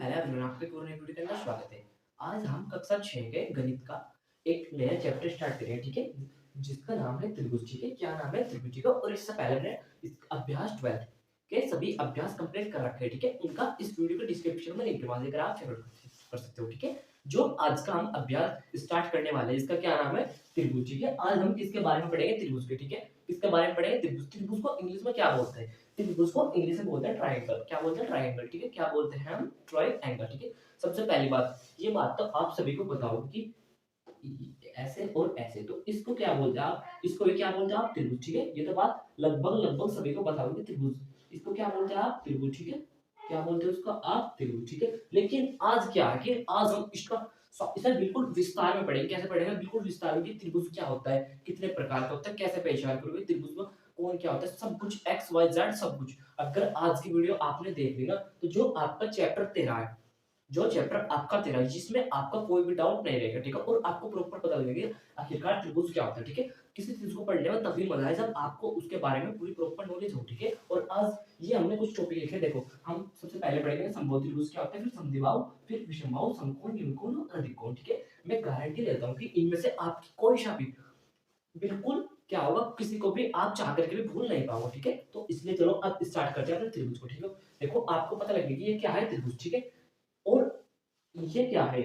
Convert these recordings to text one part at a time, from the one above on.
पहले आपके एक और नई वीडियो के अंदर स्वागत है। आज हम कक्षा 6 के गणित का एक नया चैप्टर स्टार्ट करेंगे, ठीक है? जिसका नाम है त्रिभुज, ठीक है? क्या नाम है? त्रिभुज का। और इससे पहले हमने इस अभ्यास 12 के सभी अभ्यास कंप्लीट कर रखे हैं, ठीक है? उनका इस वीडियो के डिस्क्रिप्शन में लिंक है, वहां से आप चेक कर सकते हो, ठीक है? जो आज का हम अभ्यास स्टार्ट करने वाले हैं, इसका क्या नाम है? त्रिभुज, ठीक है? आज हम किसके बारे में पढ़ेंगे? त्रिभुज के, ठीक है? किसके बारे में पढ़ेंगे? त्रिभुज। त्रिभुज को इंग्लिश में क्या बोलते हैं? त्रिभुज को इंग्लिश में बोलते हैं ट्रायंगल। क्या बोलते हैं? ट्रायंगल, ठीक है? क्या बोलते हैं हम? ट्रायंगल, ठीक है? सबसे पहली बात, ये बात तो आप सभी को पता होगी कि ऐसे और ऐसे, तो इसको क्या बोलते हैं आप? इसको भी क्या बोलते हैं आप? त्रिभुज, ठीक है? ये तो बात लगभग सभी को पता होगी। त्रिभुज, इसको क्या बोलते हैं आप? त्रिभुज, ठीक है? क्या बोलते हैं उसको आप? त्रिभुज, ठीक है? लेकिन आज क्या है कि आज हम इसका इसे बिल्कुल विस्तार में पढ़ेंगे। कैसे पढ़ेंगे? बिल्कुल विस्तार में कि त्रिभुज क्या होता है, कितने प्रकार का होता है, कैसे पहचान करोगे त्रिभुज में, कौन क्या होता है, सब कुछ एक्स वाई जेड सब कुछ। अगर आज की वीडियो आपने देख ली ना, तो जो आपका चैप्टर 13 है, जो चैप्टर आपका 13 है, जिसमें आपका कोई भी डाउट नहीं रहेगा, ठीक है? और आपको प्रॉपर पता लगेगा आखिरकार त्रिभुज क्या होता है, ठीक है? किसी चीज को पढ़ने में तभी मजा है जब आपको उसके बारे में पूरी प्रॉपर नॉलेज हो, ठीक है? और आज ये हमने कुछ टॉपिक लिखे, देखो हम सबसे पहले पढ़ेंगे समबाहु त्रिभुज क्या होता है, फिर समद्विबाहु, फिर विषमबाहु, समकोण, न्यूनकोण और अधिकोण, ठीक है? मैं गारंटी देता हूँ कि इनमें से आपकी कोई सा भी बिल्कुल क्या होगा, किसी को भी आप चाह करके भी भूल नहीं पाओगे, ठीक है? तो इसलिए चलो अब स्टार्ट करते हैं अपने त्रिभुज को, ठीक है? देखो आपको पता लगेगा कि ये क्या है, त्रिभुज, ठीक है? और ये क्या है?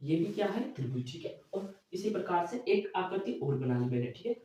ये भी क्या है? त्रिभुज, ठीक है? और इसी प्रकार से एक आकृति और बना ली मैंने, ठीक है?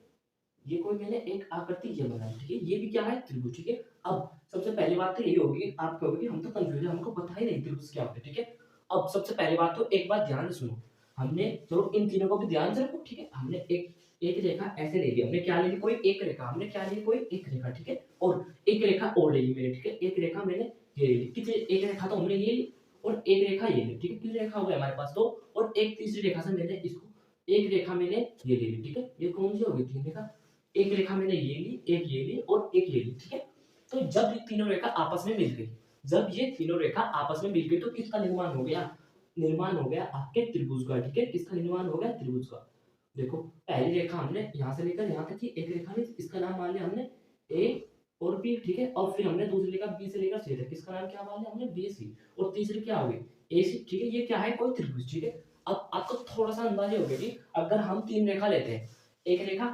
ये कोई मैंने एक आकृति ये बना ली, ठीक है? ये भी क्या है? त्रिभुज, ठीक है? अब सबसे पहली बात तो ये होगी, आप कहोगे कि हम तो कंफ्यूज है, हमको पता ही नहीं त्रिभुज क्या होता है, ठीक है? अब सबसे पहली बात तो एक बात ध्यान से सुनो, हमने चलो इन तीनों को भी ध्यान से रखो, ठीक है? हमने एक एक रेखा ऐसे ले ली, हमने क्या ले ली? कोई एक रेखा, हमने क्या ली? कोई एक रेखा, ठीक है? और एक रेखा और ले ली मैंने, ठीक है? एक रेखा मैंने ये ले ली, कितनी? एक रेखा तो हमने ये ली और एक रेखा ये ली, ठीक है? कितनी रेखा हो गई हमारे पास? दो। और एक तीसरी रेखा से मैंने इसको एक रेखा मैंने ये ले ली, ठीक है? ये कौन सी हो गई? तीन रेखा। एक रेखा मैंने ये ली, एक ये ली और एक ये ली, ठीक है? तो जब ये तीनों रेखा आपस में मिल गई, जब ये तीनों रेखा आपस में मिल गई, तो किसका निर्माण हो गया? निर्माण हो गया आपके त्रिभुज का, ठीक है? किसका निर्माण हो गया? त्रिभुज का। देखो पहली रेखा हमने यहाँ से लेकर यहाँ तक की एक रेखा में, इसका नाम मान लिया हमने ए और बी, ठीक है? और फिर हमने दूसरी रेखा बी से लेकर सी तक, किसका नाम क्या मान लिया हमने? B C. और तीसरी क्या हो गई? ए सी, ठीक है? ये क्या है? कोई त्रिभुज, ठीक है? अब आपको थोड़ा सा अंदाजा हो गया कि अगर हम तीन रेखा लेते हैं, एक रेखा,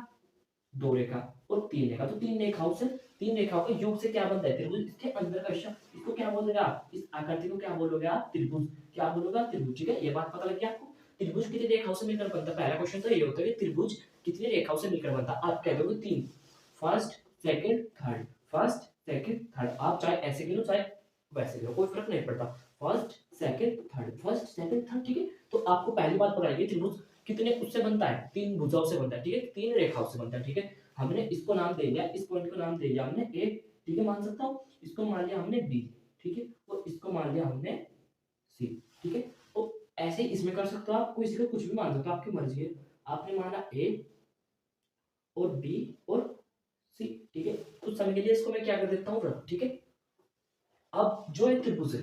दो रेखा और तीन रेखा, तो तीन रेखाओं के योग से क्या बनता है? त्रिभुज। इसके अंदर का हिस्सा, इसको क्या बोलोगे आप? इस आकृति को क्या बोलोगे आप? त्रिभुज। क्या बोलोगे आप? त्रिभुज, ठीक है? ये बात पता लग गया आपको? त्रिभुज कितनी रेखाओं से मिलकर बनता है? पहला क्वेश्चन तो ये होता है कि त्रिभुज कितनी रेखाओं से मिलकर बनता है? आप कह दोगे तीन, first second third, first second third. आप चाहे ऐसे गिनो चाहे वैसे गिनो, कोई फर्क नहीं पड़ता। First second third, first second third, ठीक है? तो आपको पहली बात पता लगी त्रिभुज कितने उससे बनता है? तीन भुजाओं से बनता है, ठीक है? तीन रेखाओं से बनता है, ठीक है? हमने इसको नाम दे दिया, इस पॉइंट को नाम दे दिया हमने ए, ठीक है? मान सकता हूँ। इसको मान लिया हमने बी, ठीक है? और इसको मान लिया हमने सी, ठीक है? तो ऐसे ही इसमें कर सकते हो आप, कोई को कुछ भी मान सकते हो, आपकी मर्जी है। आपने माना ए और बी और सी, ठीक है? कुछ समय के लिए इसको मैं क्या कर देता हूँ, रख, ठीक है? अब जो ये त्रिभुज है,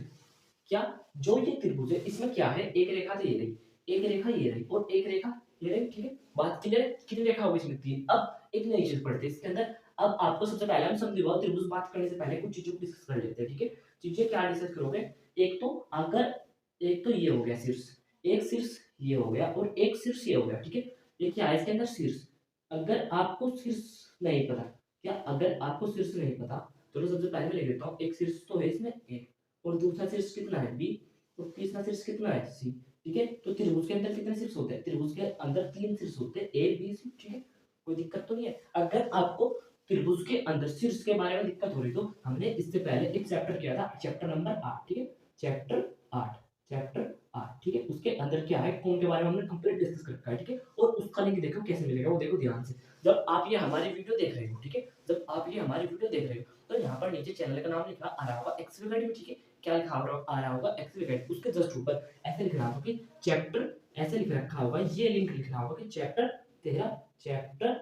क्या जो ये त्रिभुज है, इसमें क्या है? एक रेखा तो ये रही, एक रेखा ये रही और एक रेखा ये रही, ठीक है? बात क्लियर है? कितनी रेखा होगी इसमें? तीन। अब एक नई चीज पढ़ते हैं इसके अंदर। अब आपको सबसे पहले हम समद्विबाहु त्रिभुज बात करने से पहले कुछ चीजों को डिस्कस कर लेते हैं, ठीक है? चीजें क्या डिस्कस करोगे? एक तो अगर एक तो ये हो गया शीर्ष, एक शीर्ष ये हो गया और एक शीर्ष ये हो गया, ठीक है? ये क्या है इसके अंदर? शीर्ष। अगर आपको शीर्ष नहीं पता, क्या अगर आपको शीर्ष नहीं पता, चलो सबसे पहले मैं लिख देता हूँ। एक शीर्ष तो है इसमें एक, और दूसरा शीर्ष कितना है? बी। और तीसरा शीर्ष कितना है? सी, ठीक है? तो त्रिभुज के अंदर कितने शीर्ष होते हैं? त्रिभुज के अंदर तीन शीर्ष होते हैं, ए बी सी, ठीक है? कोई दिक्कत तो नहीं है? अगर आपको त्रिभुज के अंदर शीर्ष के बारे में दिक्कत हो रही, तो हमने इससे पहले एक चैप्टर किया था, चैप्टर नंबर 8, ठीक है? चैप्टर 8, चैप्टर 8, ठीक है? उसके अंदर क्या है, कोण के बारे में हमने कंप्लीट डिस्कस कर रखा है, ठीक है? और उसका लिंक देखो कैसे मिलेगा, वो देखो ध्यान से। जब आप ये हमारी वीडियो देख रहे हो, ठीक है? जब आप ये हमारी वीडियो देख रहे हो, तो यहाँ पर नीचे चैनल का नाम लिखा आ रहा होगा, एक्सेल गाइड में, ठीक है? क्या लिखा आ रहा होगा? Excel guide. उसके जस्ट ऊपर ऐसे लिख रहा होगा कि चैप्टर, ऐसे लिख रखा होगा, ये लिंक लिख रहा होगा कि chapter 13, chapter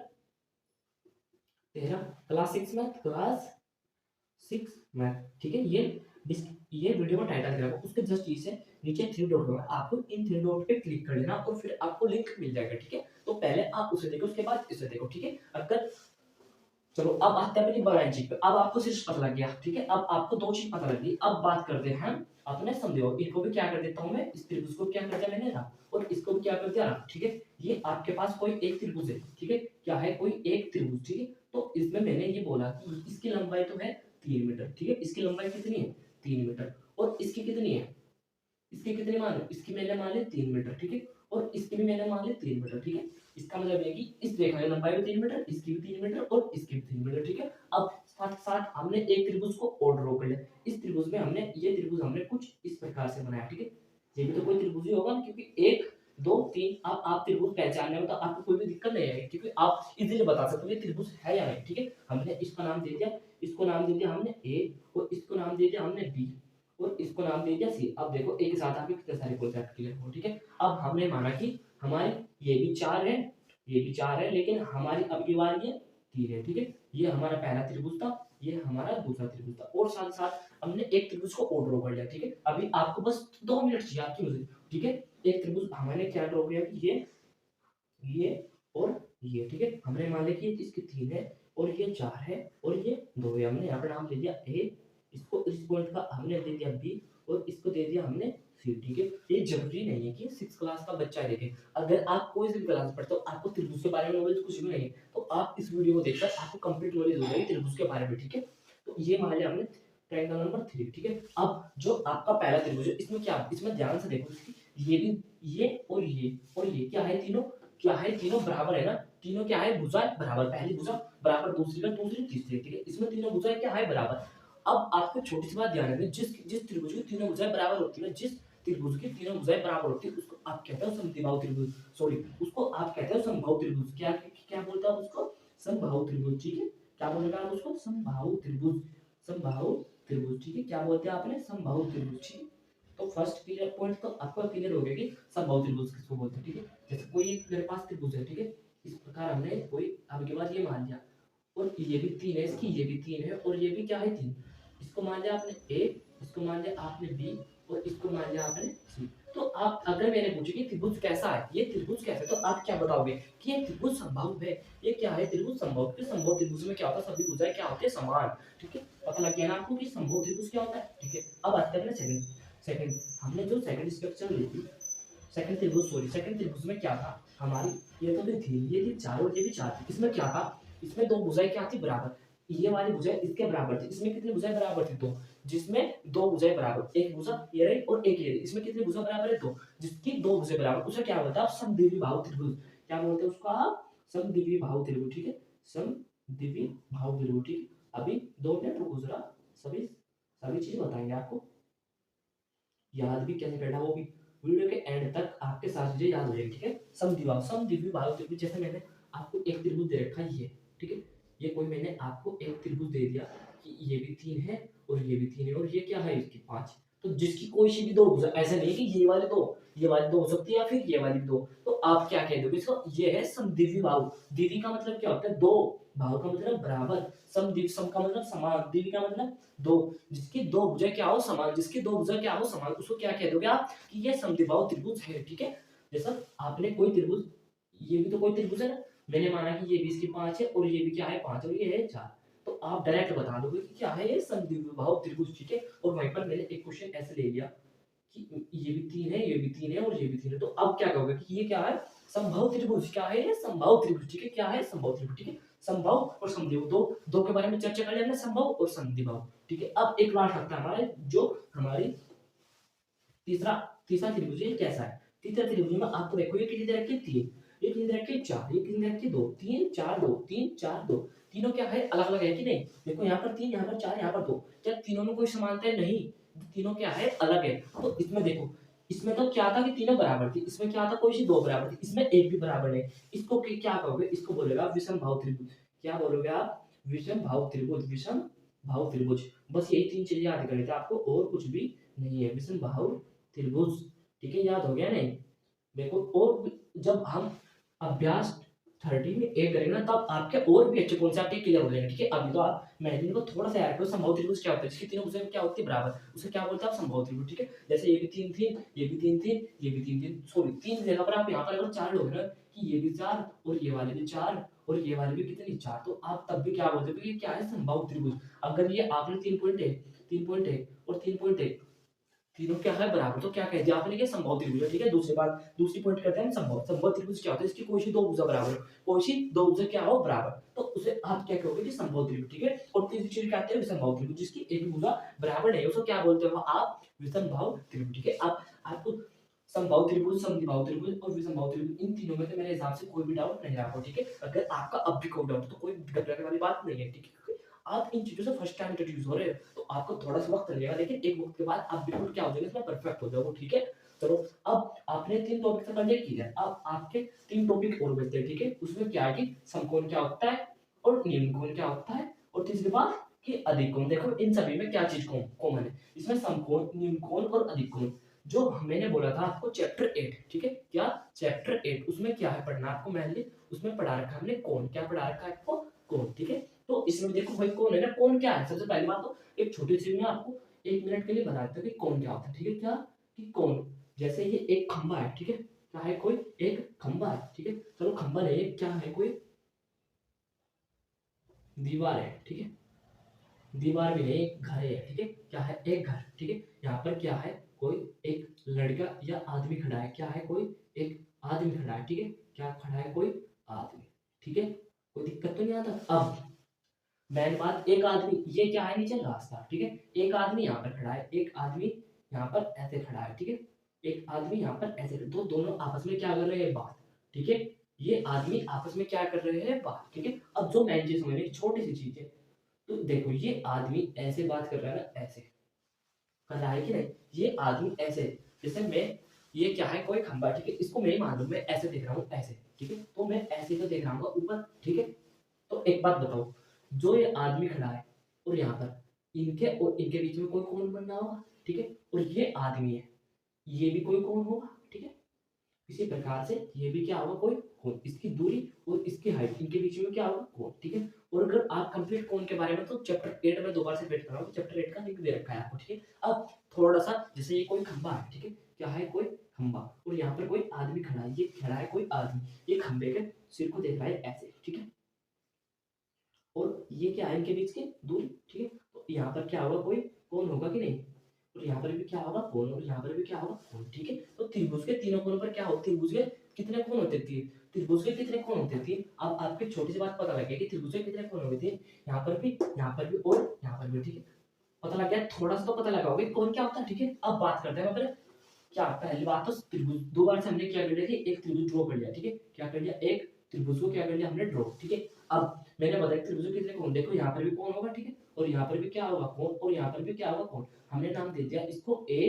13 class 6 math, class 6 math, ठीक है? ये वीडियो का टाइटल दिया होगा, उसके जस्ट नीचे थ्री डॉट होगा, आपको इन थ्री डॉट पे क्लिक कर लेना और फिर आपको लिंक मिल जाएगा, ठीक है? तो पहले आप उसे देखो, उसके बाद इसे देखो, ठीक है? अगर चलो अब आते हैं अपनी बयान चीज पे। अब आपको सिर्फ पता लग गया, ठीक है, अब आपको दो चीज पता लग गई। अब बात करते हैं हम अपने समझो, इनको भी क्या कर देता हूँ मैं, इस त्रिभुज को क्या कर दिया मैंने ना, और इसको भी क्या कर दिया ना, ठीक है। ये आपके पास कोई एक त्रिभुज है, ठीक है, क्या है, कोई एक त्रिभुज, ठीक है। तो इसमें मैंने ये बोला कि इसकी लंबाई तो है 3 मीटर, ठीक है, इसकी लंबाई कितनी है 3 मीटर, और इसकी कितनी है, इसकी कितनी मान ली, इसकी मैंने मान ली 3 मीटर, ठीक है, और इसकी भी मैंने मान ली 3 मीटर, ठीक है। इसका मतलब है कि इस रेखा की लंबाई भी 3 मीटर, इसकी भी 3 मीटर, और इसकी भी 3 मीटर, ठीक है। अब साथ साथ हमने एक त्रिभुज को और ड्रॉ कर लिया। इस त्रिभुज में हमने ये त्रिभुज हमने कुछ इस प्रकार से बनाया, ठीक है। ये भी तो कोई त्रिभुज ही होगा ना, क्योंकि एक दो तीन, आप त्रिभुज पहचानने में तो आपको कोई भी दिक्कत नहीं आएगी, क्योंकि आप इजीली बता सकते हो ये त्रिभुज है या नहीं, ठीक है। हमने इसका नाम दे दिया, इसको नाम दे दिया हमने ए, और इसको नाम दे दिया हमने बी, और इसको नाम दे दिया सी। अब देखो एक साथ आपके कितने सारे कॉन्सेप्ट क्लियर हो, ठीक है। अब हमने माना कि हमारी ये भी चार है, ये भी चार है, लेकिन हमारी अब की बार ये तीन है, ठीक है। ये हमारा पहला त्रिभुज था, ये हमारा दूसरा त्रिभुज था, और साथ साथ हमने एक त्रिभुज को और ड्रॉ कर लिया, ठीक है। अभी आपको बस 2 मिनट चाहिए आपकी मुझे, ठीक है। एक त्रिभुज हमने क्या ड्रॉ किया कि ये और ये, ठीक है। हमने मान लिया कि इसकी तीन है, और ये चार है, और ये दो है। हमने यहाँ पर नाम दे दिया ए, इसको इस पॉइंट का हमने दे दिया बी, और इसको दे दिया हमने सी, ठीक है। ये जरूरी नहीं है कि 6 क्लास का बच्चा है, देखे अगर आप कोई सी भी क्लास पढ़ते हो, आपको त्रिभुज के बारे में नॉलेज कुछ भी नहीं है, तो आप इस वीडियो को देखकर आपको कंप्लीट नॉलेज हो जाएगी त्रिभुज के बारे में, ठीक है। तो ये मान लिया हमने ट्रायंगल नंबर 3, ठीक है। अब जो आपका पहला त्रिभुज है, इसमें क्या, इसमें ध्यान से देखो, ये भी, ये और ये क्या है, तीनों क्या है, तीनों बराबर है ना, तीनों क्या है, भुजाएं बराबर, पहली भुजा बराबर, दूसरी का दूसरी, तीसरी, ठीक है। इसमें तीनों भुजाएं क्या है, बराबर। अब आपको छोटी सी बात ध्यान रखनी, जिस जिस त्रिभुज की तीनों भुजाएं बराबर होती है, जिस त्रिभुज की तीनों भुजाएं बराबर होती है, उसको आप कहते हो समद्विबाहु त्रिभुज, सॉरी, उसको आप कहते हो समबाहु त्रिभुज। क्या क्या बोलते हैं उसको, समबाहु त्रिभुज, ठीक है। क्या बोलेगा आप उसको, समबाहु त्रिभुज, समबाहु त्रिभुज, ठीक है। क्या बोलते हैं आपने, समबाहु त्रिभुज, ठीक है। तो फर्स्ट क्लियर पॉइंट तो आपको क्लियर हो गया कि समबाहु त्रिभुज किसको बोलते हैं, ठीक है। जैसे कोई एक मेरे पास त्रिभुज है, ठीक है, इस प्रकार हमने कोई, अब के बाद ये मान लिया, और ये भी तीन है इसकी, ये भी तीन है, और ये भी क्या है, तीन। इसको मान लिया आपने ए, इसको मान लिया आपने बी, और इसको मान लिया आपने सी। तो आप अगर मैंने पूछे कि त्रिभुज कैसा है, ये त्रिभुज कैसा है, तो आप क्या बताओगे कि ये त्रिभुज समबाहु है। ये क्या है, त्रिभुज समबाहु। क्योंकि समबाहु त्रिभुज में क्या होता है, सभी भुजाएं क्या होती है, समान, ठीक है। पता लग गया ना आपको कि समबाहु त्रिभुज क्या होता है, ठीक है। अब आते हैं सेकंड, सेकंड हमने जो सेकंड स्ट्रक्चर ली थी, सेकंड त्रिभुज, सॉरी, सेकंड त्रिभुज में क्या था, हमारी ये तो थी, ये थी चार, और ये भी चार थी। इसमें क्या था, इसमें दो भुजाएं क्या थी, बराबर। ये वाली भुजाएं इसके बराबर थी। इसमें कितनी भुजाएं बराबर थी, दो। जिसमें दो भुजाएं बराबर, एक भुजा ये रही और एक ये रही, इसमें कितनी भुजा बराबर है, दो। जिसकी दो भुजाएं बराबर, उसे क्या बोलते हैं आप, समद्विबाहु त्रिभुज। क्या बोलते हैं उसको आप, समद्विबाहु त्रिभुज, ठीक है, समद्विबाहु त्रिभुज, ठीक है। अभी 2 मिनट रुको जरा, सभी सभी चीज बताएंगे आपको, याद भी कैसे करना वो भी वीडियो के एंड तक आपके साथ चीजें याद हो जाएगी, ठीक है। समद्विबाहु, समद्विबाहु त्रिभुज, जैसे मैंने आपको एक त्रिभुज दे रखा है ये, ठीक है। ये कोई मैंने आपको एक त्रिभुज दे दिया कि ये भी तीन है, और ये भी तीन है, और ये क्या है, इसकी पांच। तो जिसकी कोई सी भी दो भुजा, ऐसा नहीं है कि ये वाले दो, ये वाली दो हो सकती है, या फिर ये वाली भी दो, तो आप क्या कह दोगे इसको, ये है समद्विबाहु। द्विवी का मतलब क्या होता है, दो, भाव का मतलब बराबर, समद्वि, सम का मतलब समान, द्विवी का मतलब दो। जिसकी दो भुजा क्या हो, समान, जिसकी दो भुजा क्या हो, समान, उसको क्या कह दोगे आप कि ये समद्विबाहु त्रिभुज है, ठीक है। जैसा आपने कोई त्रिभुज, ये भी तो कोई त्रिभुज है ना, मैंने माना कि ये भी इसकी पांच है, और ये भी क्या है, पांच, और ये है चार। तो आप डायरेक्ट बता दोगे कि क्या है, ये समद्विबाहु त्रिभुज, ठीक है। और वहीं पर मैंने एक क्वेश्चन ऐसे ले लिया कि ये भी तीन है, ये भी तीन है, और ये भी तीन है, तो अब क्या कहोगे कि ये क्या है, समबाहु त्रिभुज। क्या है ये, समबाहु त्रिभुज, ठीक है। क्या है, समबाहु त्रिभुज, ठीक है। समबाहु और समद्विबाहु, दो दो के बारे में चर्चा कर लिया हमने, समबाहु और समद्विबाहु, ठीक है। अब एक लास्ट लगता है हमारे, जो हमारी तीसरा तीसरा त्रिभुज है, कैसा है। तीसरा त्रिभुज में आपको देखो, ये कितनी दे रखी है, तीन, ये कितनी दे रखी है, चार, ये कितनी दे रखी है, दो, तीन चार दो, तीन चार दो। तीनों क्या है, अलग अलग है कि नहीं। देखो यहाँ पर तीन, यहाँ पर चार, यहाँ पर दो, क्या तीनों में कोई समानता है, नहीं। तीनों क्या है, अलग है। तो इसमें देखो, इसमें तो क्या था कि तीनों बराबर थी, इसमें क्या था, कोई सी दो बराबर थी, इसमें एक भी बराबर नहीं। इसको क्या कहोगे, इसको बोलेगा विषम भाव त्रिभुज। क्या बोलोगे आप, विषम भाव त्रिभुज, विषम भाव त्रिभुज। बस यही तीन चीजें याद करनी थी आपको, और कुछ भी नहीं है, विषम भाव त्रिभुज, ठीक है। याद हो गया नहीं, देखो। और जब हम अभ्यास 30 में एक करेंगे ना, तब आपके और भी अच्छे कॉन्सेप्ट क्लियर हो जाएंगे, ठीक है। अभी तो आप मैंने को थोड़ा सा याद करो, समबाहु त्रिभुज क्या होता है, जिसकी तीनों भुजाएं क्या होती है, बराबर, उसे क्या बोलते हैं आप, समबाहु त्रिभुज, ठीक है। जैसे ये भी तीन थी, ये भी तीन थी, ये भी तीन थी, सॉरी, तीन जगह पर आप यहाँ पर अगर चार लोग ना, कि ये भी चार, और ये वाले भी चार, और ये वाली भी कितनी 4, तो आप तब भी क्या बोलते हो कि ये क्या है, समबाहु त्रिभुज। अगर ये आपने 3.1 3.1 और 3.1 तीनों क्या है बराबर, तो क्या कह दिया आपने कि समबाहु त्रिभुज है, ठीक है। दूसरी बात, दूसरी पॉइंट करते हैं हम समबाहु। समबाहु त्रिभुज क्या होता है, इसकी कोई सी दो भुजा बराबर हो, कोई सी दो भुजा क्या हो बराबर, तो उसे आप क्या कहोगे कि समबाहु त्रिभुज, ठीक है। और तीसरी चीज क्या कहते हैं, विषमबाहु त्रिभुज, जिसकी एक भी भुजा बराबर नहीं है, उसको क्या बोलते हो आप, विषमबाहु त्रिभुज, ठीक है। अब आपको समबाहु त्रिभुज, समद्विबाहु त्रिभुज और विषमबाहु त्रिभुज, इन तीनों में से मेरे हिसाब से कोई भी डाउट नहीं आपको, ठीक है। अगर आपका अब भी कोई डाउट तो कोई घबराने वाली बात नहीं है, ठीक है, क्योंकि आप इन चीजों से फर्स्ट टाइम इंट्रोड्यूस हो रहे हो, तो आपको थोड़ा सा वक्त लगेगा, लेकिन एक वक्त के बाद आप बिल्कुल क्या हो जाएंगे, इसमें परफेक्ट हो जाओगे, ठीक है। चलो, अब आपने 3 टॉपिक तक क्लियर किया है, अब आपके 3 टॉपिक और बचते हैं, ठीक है। उसमें क्या है कि समकोण क्या होता है और निम्नकोण क्या होता है, और तीसरी बात कि अधिक कोण। देखो इन सभी में क्या चीज कॉमन है, इसमें समकोण, निम्नकोण और अधिक कोण, जो मैंने बोला था आपको चैप्टर 8, ठीक है। क्या चैप्टर 8, उसमें क्या है पढ़ना आपको, मेनली उसमें पढ़ा रखा है हमने कोण, क्या पढ़ा रखा है आपको, कोण, ठीक है। तो इसमें देखो भाई कौन है ना, कौन क्या है, सबसे पहली बात तो एक छोटी सी मैं आपको 1 मिनट के लिए बता देता हूँ कि कौन क्या होता है, ठीक है। क्या कि कौन, जैसे ये एक खंबा है, ठीक है, क्या है, कोई एक खंबा है, ठीक है। चलो खंबा नहीं है, क्या है, कोई दीवार है, ठीक है। दीवार भी नहीं, एक घर है, ठीक है, क्या है, एक घर, ठीक है। यहाँ पर क्या है, कोई एक लड़का या आदमी खड़ा है, क्या है, कोई एक आदमी खड़ा है, ठीक है, क्या खड़ा है, कोई आदमी, ठीक है। कोई दिक्कत तो नहीं आता। अब मेन बात, एक आदमी, ये क्या है, नीचे रास्ता, ठीक है। एक आदमी यहाँ पर खड़ा है, एक आदमी यहाँ पर ऐसे खड़ा है, ठीक है। एक आदमी यहाँ पर ऐसे, तो दोनों आपस में क्या कर रहे हैं, बात, ठीक है। ये आदमी आपस में क्या कर रहे हैं, बात, ठीक है। अब जो मेन चीज समझनी, छोटी सी चीज है, तो देखो ये आदमी ऐसे बात कर रहा है ना, ऐसे कर रहा है कि नहीं, ये आदमी ऐसे, जैसे मैं, ये क्या है, कोई खंबा, ठीक है, इसको मैं मान लूं, मैं ऐसे देख रहा हूँ, ऐसे, ठीक है, तो मैं ऐसे तो देख रहा हूँ ऊपर, ठीक है। तो एक बात बताओ, जो ये आदमी खड़ा है और यहाँ पर इनके और इनके बीच में कोई कोण बन रहा होगा, ठीक है। और ये आदमी है, ये भी कोई कोण होगा, ठीक है। इसी प्रकार से ये भी क्या होगा, कोई कोण, इसकी दूरी और इसकी हाइट, इनके बीच में क्या होगा, कोण, ठीक है। और अगर आप कंप्लीट कोण के बारे में, तो चैप्टर 8 में दोबारा से वेट कर रहा हूँ, चैप्टर 8 का लिंक दे रखा है आपको, ठीक है। अब थोड़ा सा, जैसे ये कोई खंबा है, ठीक है, क्या है, कोई खंबा, और यहाँ पर कोई आदमी खड़ा है, ये खड़ा है कोई आदमी, ये खंबे के सिर को देख रहा है ऐसे, ठीक है। और ये क्या है, इनके बीच की दूरी, ठीक है। तो यहाँ पर क्या होगा, कोई कोण होगा कि नहीं, और यहाँ पर भी क्या होगा, कोण, और यहाँ पर भी क्या होगा, कोण, ठीक है। तो त्रिभुज के तीनों कोणों पर क्या होता है, त्रिभुज के कितने कोण होते हैं, 3। त्रिभुज के कितने कोण होते हैं, 3। अब आपको छोटी सी बात पता लग गई कि त्रिभुज के कितने कोण होते हैं, यहाँ पर भी, यहाँ पर भी और यहाँ पर भी, ठीक है। पता लग गया, थोड़ा सा तो पता लगा होगा कि कोण क्या होता है, ठीक है। अब बात करते हैं फिर, क्या पहली बात तो त्रिभुज, दो बार से हमने क्या कर लिया, एक त्रिभुज ड्रॉ कर लिया, ठीक है। क्या कर लिया, एक त्रिभुज को क्या कर लिया हमने, ड्रॉ, ठीक है। अब मैंने बताया त्रिभुज के कितने कोण, देखो यहाँ पर भी कोण होगा, ठीक है, और यहाँ पर भी क्या होगा, कोण, और यहाँ पर भी क्या होगा, कोण। हमने नाम दे दिया इसको ए,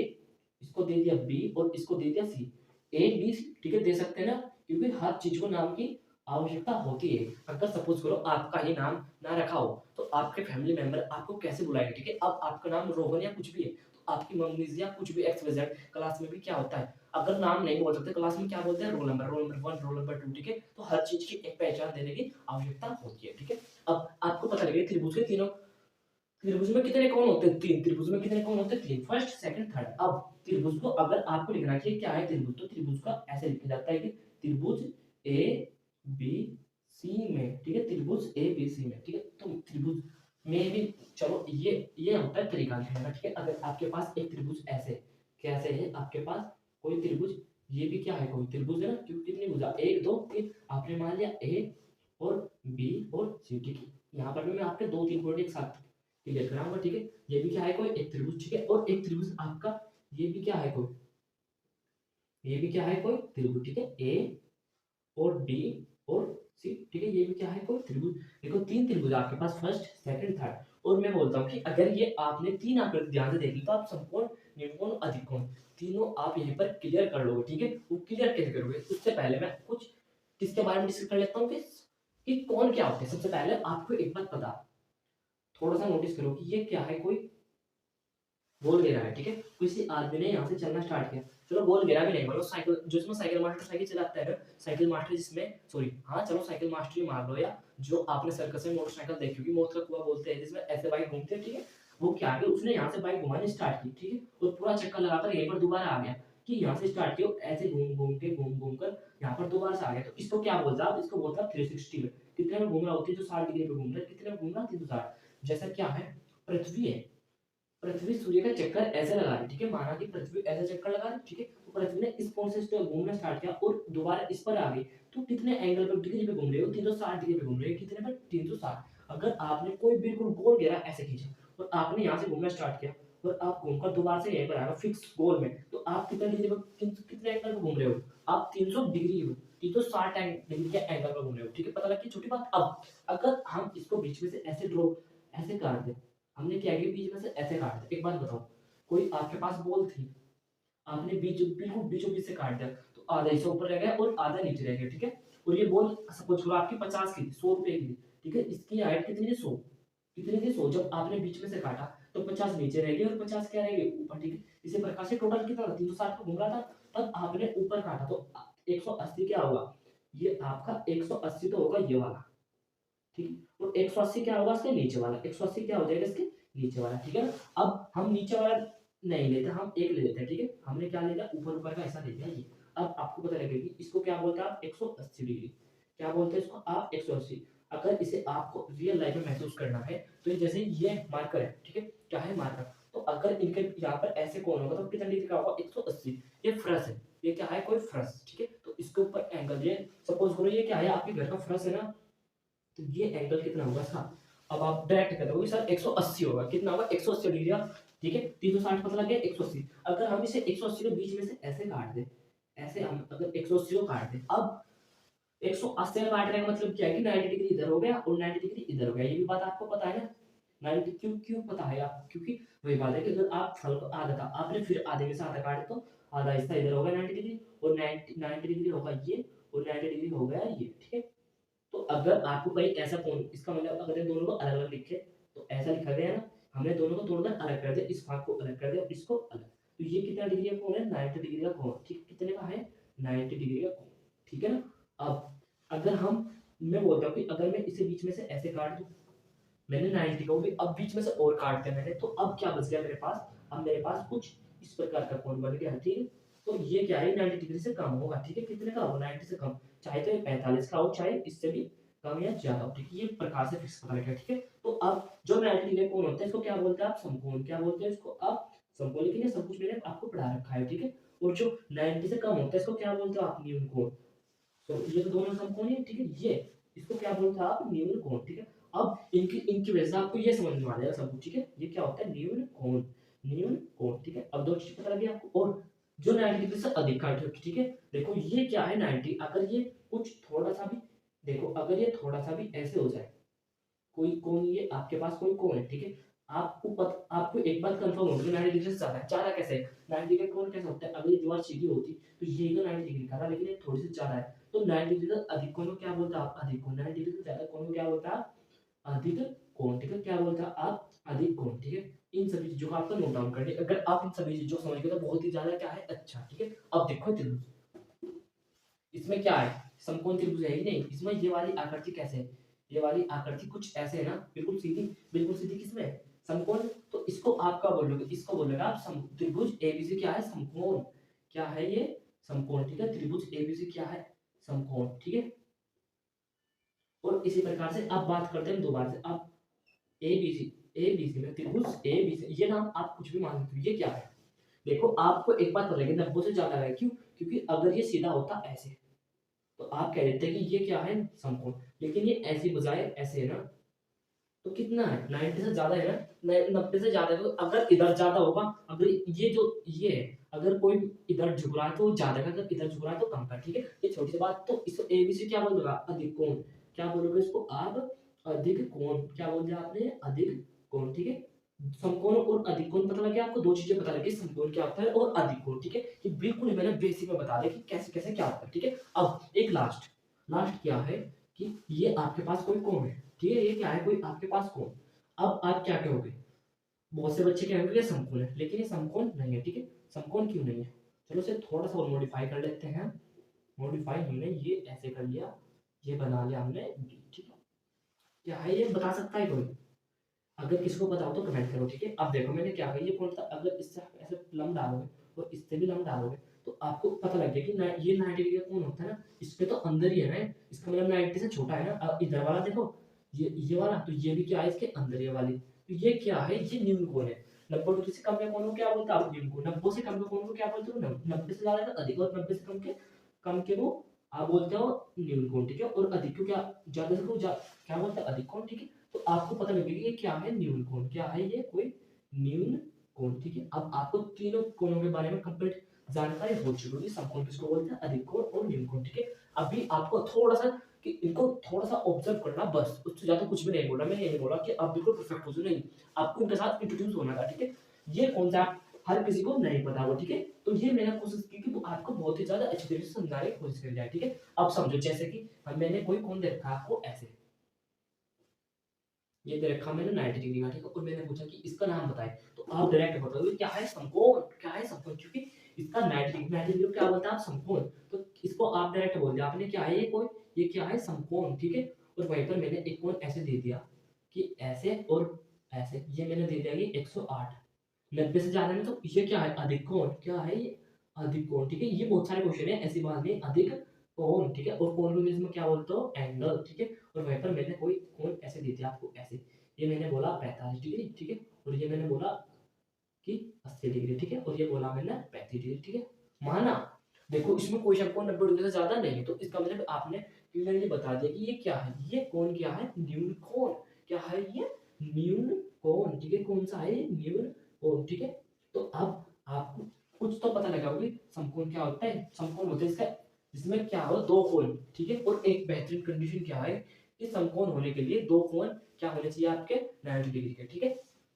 इसको दे दिया बी, और इसको दे दिया सी, ए बी सी, ठीक है, दे सकते हैं ना, क्योंकि हर चीज को नाम की आवश्यकता होती है। अगर सपोज करो आपका ही नाम ना रखा हो, तो आपके फैमिली मेंबर आपको कैसे बुलाएंगे, ठीक है। अब आपका नाम रोहन या कुछ भी है, तो आपकी मम्मी या कुछ भी एक्स वाई जेड, क्लास में भी क्या होता है, अगर नाम नहीं बोल सकते क्लास में क्या बोलते हैं, roll number, roll number 1, roll number 2, ठीक है। तो हर चीज की एक पहचान देने की आवश्यकता होती है, ठीक है। अब आपको पता लगे त्रिभुज के तीनों, त्रिभुज में कितने कोण होते हैं, 3। त्रिभुज में कितने कोण होते हैं, 3, फर्स्ट सेकंड थर्ड। अब त्रिभुज को अगर आपको लिखना है कि क्या है त्रिभुज, तो त्रिभुज का ऐसे लिखा जाता है कि त्रिभुज ए बी सी में, ठीक है, त्रिभुज ए बी सी में, ठीक है। तो त्रिभुज में भी, चलो ये होता है तरीका लिखने का, ठीक है। अगर आपके पास एक त्रिभुज ऐसे, कैसे है आपके पास कोई त्रिभुज, ये भी क्या है, कोई त्रिभुज है ना, क्योंकि कितनी भुजा, 1 2 3, आपने मान लिया ए और बी और सी, ठीक है। यहाँ पर भी मैं आपके 2 3 पॉइंट एक साथ क्लियर कराऊंगा, ठीक है। ये भी क्या है, कोई एक त्रिभुज, ठीक है। और एक त्रिभुज आपका, ये भी क्या है, कोई, ये भी क्या है, कोई त्रिभुज, ठीक है, ए और डी और सी, ठीक है। ये भी क्या है, कोई त्रिभुज। देखो 3 त्रिभुज आपके पास, फर्स्ट सेकंड थर्ड। और मैं बोलता हूँ कि अगर ये आपने 3 आकृति ध्यान से देख ली, तो आप समकोण, निम्नकोण, अधिकोण तीनों आप यहीं पर क्लियर कर लोगे, ठीक है। वो क्लियर कैसे करोगे, उससे पहले मैं कुछ किसके बारे में डिस्कस कर लेता हूँ कि कौन क्या होते हैं। सबसे पहले आपको एक बात पता, थोड़ा सा नोटिस करो कि ये क्या है, कोई गोल घेरा है, ठीक है। किसी आदमी ने यहाँ से चलना स्टार्ट किया, चलो गोल घेरा भी नहीं, मतलब साइकिल, जो इसमें साइकिल मास्टर साइकिल चलाता है ना, साइकिल मास्टर जिसमें, सॉरी हाँ चलो साइकिल मास्टर ही मान लो, या जो आपने सर्कस में मोटरसाइकिल देखी होगी, मौत का कुआं बोलते हैं, जिसमें ऐसे बाइक घूमते हैं, ठीक है। वो क्या है, उसने यहाँ से बाइक घुमानी स्टार्ट की, ठीक है, और पूरा चक्कर लगाकर यहीं पर दोबारा आ गया, कि यहाँ से स्टार्ट किया, ऐसे घूम घूम के, घूम घूम कर यहाँ पर दोबारा से आ गया, तो इसको क्या बोलता है, इसको बोलता है 360, कितने में घूम रहा हो, 360 डिग्री पे घूम रहा है, कितने में घूम रहा है, 360। जैसा क्या है, पृथ्वी है, पृथ्वी सूर्य का चक्कर ऐसे लगा रही है, ठीक है, माना कि पृथ्वी ऐसे चक्कर लगा रही है, ठीक है, तो पृथ्वी ने इस कोण से घूमना स्टार्ट किया और दोबारा इस पर आ गई, तो कितने एंगल पर, डिग्री पे घूम रही हो, 360 डिग्री पे घूम रही है, कितने पर, 360। अगर आपने कोई बिल्कुल गोल घेरा ऐसे खींचा और आपने यहाँ से घूमना स्टार्ट किया और आप घूमकर दोबारा से यहीं पर आएगा फिक्स गोल में, तो आप कितने डिग्री पर, कितने एंगल पर घूम रहे हो, आप 300 डिग्री हो, 360 डिग्री के एंगल पर घूम रहे हो, ठीक है, पता लगी छोटी बात। अब अगर हम इसको बीच में से ऐसे ड्रॉ, ऐसे काट दें, हमने क्या किया, बीच में से ऐसे काट दिया। एक बात बताओ, कोई आपके पास बॉल थी, आपने बीच बिल्कुल बीचों बीच से काट दिया, तो आधा हिस्सा ऊपर रह गया और आधा नीचे रह गया, ठीक है। और ये बॉल सपोज करो आपकी 50 की थी, 100 रुपए की थी, ठीक है, इसकी हाइट कितनी थी, 100, कितनी थी, 100। जब आपने बीच में से काटा तो 50 नीचे रह गई और 50 क्या रह गई, ऊपर, ठीक है। इसी प्रकार से टोटल कितना था, 360 पे घूम रहा था, तब आपने ऊपर काटा तो 180 क्या होगा, ये आपका 180 तो होगा ये वाला, ठीक है, और 180 क्या होगा इसके नीचे वाला, 180 क्या हो जाएगा इसके नीचे वाला, ठीक है ना। अब हम नीचे वाला नहीं लेते, हम एक ले लेते हैं, ठीक है, हमने क्या ले लिया, ऊपर ऊपर का ऐसा ले लिया ये। अब आपको पता लगेगा कि इसको क्या बोलते हैं आप, 180 डिग्री, क्या बोलते हैं इसको आप, 180। अगर इसे आपको रियल लाइफ में महसूस करना है तो ये जैसे ये मार्कर है, ठीक है, क्या है मार्कर, तो अगर इनके यहाँ पर ऐसे कोण होगा तो कितना डिग्री का होगा, 180। ये फर्श है, ये क्या है, कोई फर्श, ठीक है, तो इसके ऊपर एंगल, ये सपोज करो ये क्या है, आपके घर का फर्श है ना, तो ये एंगल कितना होगा इसका। अब आप डायरेक्ट कर दोगे सर 180 होगा, कितना होगा, 180 डिग्री, ठीक है, 360 पता लग गया, 180। अगर हम इसे 180 के बीच में से ऐसे काट दें, ऐसे हम अगर 180 को काट दें, अब 180 का काटने का मतलब क्या है कि 90 डिग्री इधर हो गया और 90 डिग्री इधर हो गया, ये भी बात आपको पता है ना। 90 क्यों क्यों पता है आपको, क्योंकि वही बात है कि अगर आप फल को आधा था, आपने फिर आधे में से आधा काटे तो आधा हिस्सा इधर होगा 90 डिग्री, और 90 डिग्री होगा ये, और 90 डिग्री हो गया ये, ठीक है। तो अगर आपको कहीं ऐसा कौन, इसका मतलब अगर इन दोनों को अलग अलग लिखे तो ऐसा लिखा गया ना, हमने दोनों को तोड़कर अलग कर दिया, इस भाग को अलग कर दिया और इसको अलग, तो ये कितना डिग्री का कोण है, 90 डिग्री का कोण, ठीक, कितने का है, 90 डिग्री का कोण, ठीक है ना। अब अगर हम, मैं बोलता हूँ कि अगर मैं इसे बीच में से ऐसे काट दूं, मैंने 90 को भी अब बीच में से और काट दिया मैंने, तो अब क्या बच गया मेरे पास, अब मेरे पास कुछ इस प्रकार का कोण बन गया, ठीक है। तो ये क्या है, 90 डिग्री से कम होगा, ठीक है, कितने का होगा, 90 से कम, चाहे तो ये 45 का हो, चाहे इससे भी कम या ज्यादा हो, ठीक है, ये प्रकार से फिक्स पता लगेगा, ठीक है। तो अब जो 90 डिग्री कोण होता है इसको क्या बोलते हैं आप, समकोण, क्या बोलते हैं इसको आप, समकोण, लेकिन ये सब कुछ मैंने आपको पढ़ा रखा है, ठीक है। और जो 90 से कम होता है इसको क्या बोलते हो आप, न्यून कोण। तो ये तो दोनों समकोण है, ठीक है, ये इसको क्या बोलते हैं आप, न्यून कोण, ठीक है। अब इनकी इनकी वजह से आपको ये समझ में आ जाएगा सब कुछ, ठीक है, ये क्या होता है, न्यून कोण, न्यून कोण, ठीक है। अब दो चीज पता लगी आपको, और जो 90 डिग्री से अधिक काट, ठीक है, देखो ये क्या है 90, अगर ये कुछ थोड़ा सा भी, देखो अगर ये थोड़ा सा भी ऐसे हो जाए, कोई कोण, ये आपके पास कोई कोण है, ठीक है, आपको एक बात कंफर्म होगी 90 डिग्री से ज्यादा है, ज्यादा कैसे है, 90 डिग्री कोण कैसे होता है, अगर ये दीवार सीधी होती तो ये तो 90 डिग्री का था, लेकिन ये थोड़ी सी ज्यादा है, तो 90 डिग्री से अधिक कोण को क्या बोलते हैं आप, अधिक कोण, 90 डिग्री से ज्यादा कोण को क्या बोलते हैं आप, अधिक कोण, ठीक है, क्या बोलते हैं आप, अधिक कोण, ठीक है। इन सभी चीजों को आपको नोट डाउन करनी है, अगर आप इन सभी चीजों को समझ गए तो बहुत ही ज्यादा क्या है, अच्छा, ठीक है। अब देखो त्रिभुज, इसमें क्या है, समकोण त्रिभुज है ही नहीं, इसमें ये वाली आकृति कैसे है, ये वाली आकृति कुछ ऐसे है ना, बिल्कुल सीधी, बिल्कुल सीधी, किसमें है, समकोण। तो इसको आप क्या बोलोगे, इसको बोलोगे आप त्रिभुज एबीसी क्या है, समकोण, क्या है ये, समकोण, ठीक है, त्रिभुज एबीसी क्या है, समकोण, ठीक है। और इसी प्रकार से आप बात करते हैं दोबारा से, आप एबीसी, एबीसी में त्रिभुज एबीसी, ये नाम आप कुछ भी मान सकते हो, ये क्या है, देखो आपको एक बात पता लगी 90 से ज्यादा है, क्यों, क्योंकि अगर ये सीधा होता ऐसे तो आप कह देते कि ये क्या है, समकोण, लेकिन ये ऐसी बजाय ऐसे है ना, तो कितना है, 90 से ज्यादा है ना, 90 से ज्यादा है, तो अगर इधर ज्यादा होगा, अगर ये जो ये है, अगर कोई इधर झुक रहा है तो ज्यादा का, अगर इधर झुक रहा है तो कम का, ठीक है, ये छोटी सी बात। तो इसको एबीसी क्या बोलोगे, अधिक कोण, क्या बोलोगे इसको आप, अधिक कोण, क्या बोल दिया आपने, अधिक कोण, ठीक है। समकोण और अधिक कोण पता लग गया आपको, दो चीजें पता लगी, समकोण क्या होता है और अधिक कोण, ठीक है, ये बिल्कुल मैंने बेसिक में बता दिया कि कैसे कैसे क्या होता है, ठीक है। अब एक लास्ट, लास्ट क्या है कि ये आपके पास कोई कोण है, ठीक है, ये क्या है, कोई आपके पास कोण। अब आप क्या कहोगे, बहुत से बच्चे कहेंगे ये समकोण है, लेकिन ये समकोण नहीं है, ठीक है, समकोण क्यों नहीं है, चलो इसे थोड़ा सा और मॉडिफाई कर लेते हैं। मॉडिफाई हमने ये ऐसे कर लिया, ये बना लिया हमने, ठीक है, क्या है ये बता सकता है कोई, अगर किसी को पता हो तो कमेंट करो, ठीक है। अब देखो मैंने क्या किया, ये कौन सा, अगर इससे आप ऐसे लंब डालोगे और इससे भी लंब डालोगे तो आपको पता लग गया कि ये 90 डिग्री का कोण होता है ना, इसके तो अंदर ही है ना, इसका मतलब 90 से छोटा है ना। इधर वाला देखो, ये वाला, तो ये भी क्या है, इसके अंदर ये वाली, तो ये क्या है, ये न्यून कोण है। 90 डिग्री से कम के कोण को क्या बोलते हैं आप, न्यून कोण। 90 से कम के कोण को क्या बोलते हो, 90 से ज्यादा का अधिक, और 90 से कम के वो आप बोलते हो न्यून कोण, ठीक है। और अधिक को क्या, ज्यादा से को क्या बोलते हैं, अधिक कोण, ठीक है। तो आपको पता लगेगा ये क्या है, न्यून कोण। क्या है ये, कोई न्यून कोण, ठीक है। अब आपको तीनों कोणों के बारे में कंप्लीट जानकारी हो चुकी होगी। समकोण किसको बोलते हैं, अधिक कोण और न्यून कोण, ठीक है। अभी आपको थोड़ा सा कि इनको थोड़ा सा ऑब्जर्व करना, बस उससे ज्यादा कुछ भी नहीं बोला। मैंने ये नहीं बोला कि आप बिल्कुल परफेक्ट हो जाओ, नहीं, आपको इनके साथ इंट्रोड्यूस होना था, ठीक है। ये कॉन्सेप्ट हर किसी को नहीं पता होगा, ठीक है। तो ये मैंने कोशिश की कि वो आपको बहुत ही ज्यादा अच्छी तरीके से समझाने की कोशिश करी जाए, ठीक है। अब समझो, जैसे कि मैंने कोई कोण दे रखा है आपको ऐसे, ये दे रखा मैंने 90 डिग्री का, ठीक है। और मैंने पूछा कि इसका नाम बताएं, तो आप डायरेक्ट बताओगे क्या है, समकोण। क्या है, समकोण, क्योंकि इसका 90 डिग्री को क्या बोलते हैं आप, समकोण। तो इसको आप डायरेक्ट बोल दिया आपने, क्या है ये, कोई ये क्या है, समकोण, ठीक है। और वहीं पर मैंने एक कोण ऐसे दे दिया कि ऐसे और ऐसे, ये मैंने दे दिया कि 108, 90 से ज्यादा में, तो ये क्या है, अधिक कोण। क्या है ये, अधिक कोण, ठीक है। ये बहुत सारे क्वेश्चन है, ऐसी बात नहीं, अधिक कोण, ठीक है। और कोण को इंग्लिश में क्या बोलते हो, एंगल, ठीक है। और वहीं पर मैंने कोई कोण ऐसे दे दिया आपको ऐसे, ये मैंने बोला 45 डिग्री, ठीक है। और ये मैंने बोला कि 80 डिग्री, ठीक है। और ये बोला मैंने 35 डिग्री, ठीक है। माना, देखो इसमें कोई शक, 90 डिग्री से ज्यादा नहीं है, तो इसका मतलब आपने क्लियरली बता दिया कि ये क्या है, ये कोण क्या है, न्यून कोण। क्या है ये, न्यून कोण, ठीक है। कौन सा है, न्यून कोण, ठीक है। तो अब आपको कुछ तो पता लगा होगा कि समकोण क्या होता है। समकोण होता है इसका, जिसमें क्या हो, दो कोण, ठीक है। और एक बेहतरीन कंडीशन क्या है कि समकोण होने के लिए दो कोण क्या होने चाहिए आपके, 90 डिग्री के, ठीक है।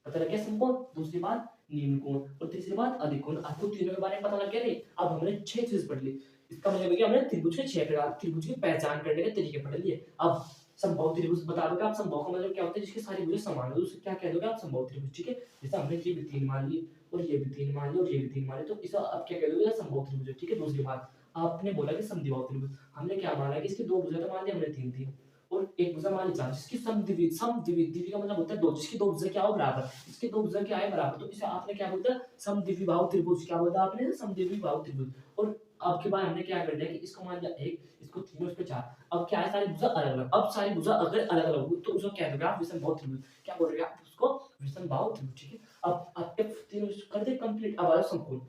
पता लग गया समकोण। दूसरी बात न्यून कोण, और तीसरी बात अधिक कोण। आपको तीनों के बारे में पता लग गया नहीं। अब हमने 6 चीज पढ़ ली। इसका मतलब है कि हमने त्रिभुज के 6 प्रकार, त्रिभुज की पहचान करने के तरीके पढ़ लिए। अब समबाहु त्रिभुज बता दोगे आप। समबाहु का मतलब क्या होता है, जिसकी सारी भुजें समान हो, तो उसे क्या कह दोगे आप, समबाहु त्रिभुज, ठीक है। जैसे हमने ये भी 3 मान ली, और ये भी 3 मान ली, और ये भी 3 मान ली, तो इसे आप क्या कह दोगे, समबाहु त्रिभुज, ठीक है। दूसरी बात, आपने बोला कि समद्विबाहु त्रिभुज, हमने क्या माना कि इसकी दो भुजा तो मान ली हमने, 3 और एक भुजा मान ली 4, जिसकी समद्वि, समद्वि का मतलब होता है दो, जिसकी दो भुजा क्या हो, बराबर, इसके दो भुजा क्या है, बराबर, तो इसे आपने क्या बोलते हैं, समद्विबाहु त्रिभुज। क्या बोला आपने, समद्विबाहु त्रिभुज। और अब के बाद हमने क्या कर दिया कि इसको मान लिया 1, इसको 3 और इसको 4। अब क्या है, सारी भुजा अलग अलग। अब सारी भुजा अगर अलग अलग होगी तो उसको क्या दोगे आप, विषमबाहु त्रिभुज। क्या बोलोगे आप उसको, विषमबाहु त्रिभुज, ठीक है। अब आपके तीनों कर दे कंप्लीट। अब आया समकोण।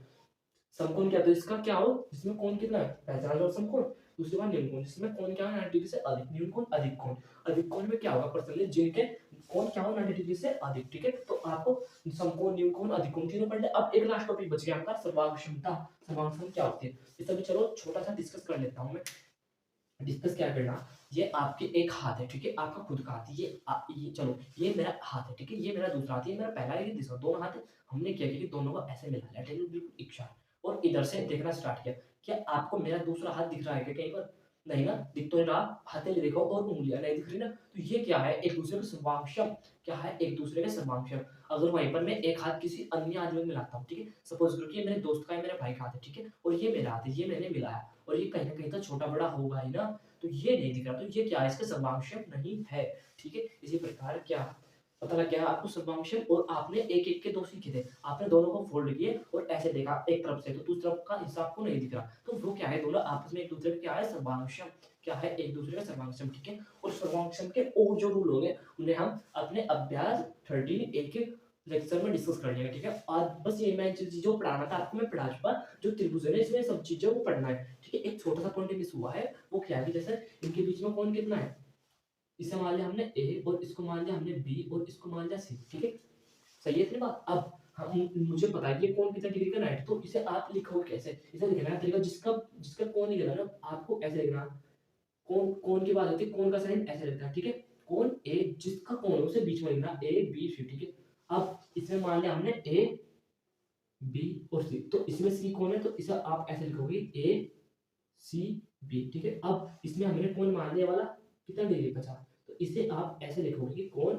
समकोण क्या, तो इसका क्या हो, जिसमें कोण कितना है, पहचान लो समकोण। दूसरी बात न्यून कोण, जिसमें कोण क्या है, 90 डिग्री से अधिक। न्यून कोण, अधिक कोण। अधिक कोण में क्या होगा, पर्सनली जिनके कोण क्या हो, 90 डिग्री से अधिक, ठीक है। तो आपको समकोण, न्यून कोण, अधिक कोण तीनों पढ़ ले। अब एक लास्ट टॉपिक बच गया हमारा, सर्वांग क्षमता। सर्वांग क्षमता क्या होती है, इस अभी चलो छोटा सा डिस्कस कर लेता हूँ मैं। डिस्कस क्या करना, ये आपके एक हाथ है, ठीक है, आपका खुद का हाथ है, ये चलो, ये मेरा हाथ है, ठीक है। ये मेरा दूसरा हाथ है, ये मेरा पहला है, ये दूसरा, दोनों हाथ है। हमने क्या किया कि दोनों को ऐसे मिला लिया, ठीक है, बिल्कुल एक साथ। और इधर से देखना स्टार्ट किया। क्या आपको मेरा दूसरा हाथ दिख रहा है क्या कहीं पर, नहीं ना, दिख तो नहीं रहा। हथेली देखो और उंगलियां नहीं दिख रही ना, तो ये क्या है, एक दूसरे के सर्वांगशम। क्या है, एक दूसरे के सर्वांगशम। अगर वहीं पर मैं एक हाथ किसी अन्य आदमी में मिलाता हूँ, ठीक है, सपोज करो कि ये मेरे दोस्त का है, मेरे भाई का हाथ है, ठीक है, और ये मेरा हाथ है, ये मैंने मिलाया, और ये कहीं ना कहीं तो छोटा बड़ा होगा ही ना, तो ये नहीं दिख रहा, तो ये क्या है, इसका सर्वांशम नहीं है, ठीक है। इसी प्रकार क्या पता लग गया आपको सर्वांशम। और आपने एक एक के दो सीखे थे, आपने दोनों को फोल्ड किए और ऐसे देखा एक तरफ से, तो दूसरी तरफ का हिस्सा आपको नहीं दिख रहा, तो वो क्या है, दोनों आपस में एक दूसरे का क्या है, सर्वांशम। क्या है, एक दूसरे का सर्वांशम, ठीक है। और सर्वांशम के और जो रूल होंगे उन्हें हम अपने अभ्यास 13 एक लेक्चर में डिस्कस कर लेंगे, ठीक है। आज बस ये मैं जो पढ़ाना था आपको मैं पढ़ा चुका। जो त्रिभुज है ना, इसमें सब चीजें वो पढ़ना है, ठीक है। एक छोटा सा पॉइंट मिस हुआ है, वो क्या है कि जैसे इनके बीच में कौन कितना है, इसे मान लिया हमने ए, और इसको मान लिया हमने बी, और इसको मान लिया सी, ठीक है। सही है इतनी बात। अब हम मुझे पता है कि ये कौन कितना डिग्री का है, तो इसे आप लिखोगे कैसे, इसे लिखना है तरीका, जिसका जिसका कौन निकला ना, आपको ऐसे लिखना। कौन कौन की बात होती है, कौन का साइन ऐसे लगता है, ठीक है। कौन ए, जिसका कौन है उसे बीच में लिखना, ए बी सी, ठीक है। अब इसमें मान लिया हमने ए बी और सी, तो इसमें सी कौन है, तो इसे आप ऐसे लिखोगे ए सी बी, ठीक है। अब इसमें हमने कौन मान लिया वाला कितना डिग्री बचा, तो इसे आप ऐसे लिखोगे कि कौन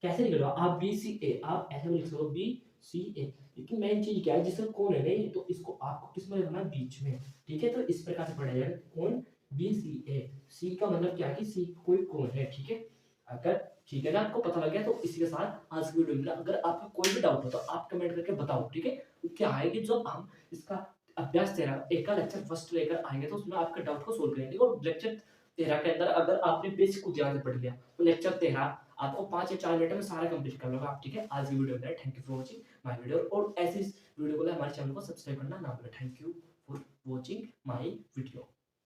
कैसे लिख रहे हो आप, बी सी ए, आप ऐसे भी लिख सकते हो बी सी ए। लेकिन मेन चीज क्या है, जिसका कौन है नहीं, तो इसको आपको किस में लिखना है, बीच में, ठीक है। तो इस प्रकार से पढ़ा जाएगा कौन बी सी ए। सी का मतलब क्या है कि सी कोई कौन है, ठीक है। अगर ठीक है ना, आपको पता लग गया, तो इसी के साथ आज की वीडियो मिला। अगर आपको कोई भी डाउट हो तो आप कमेंट करके बताओ, ठीक है। क्या है कि जब हम इसका अभ्यास 13 एक का लेक्चर फर्स्ट लेकर आएँगे तो उसमें आपके डाउट को सोल्व करेंगे और लेक्चर 13 के अंदर अगर आपने बेसिक को ध्यान से पढ़ लिया तो लेक्चर 13 आपको 5 या 4 मिनट में सारा कंप्लीट कर लोगे आप, ठीक है? आज की वीडियो में thank you for watching my video और ऐसी वीडियो के लिए हमारे चैनल को सब्सक्राइब करना ना भूलें। Thank you for watching my video.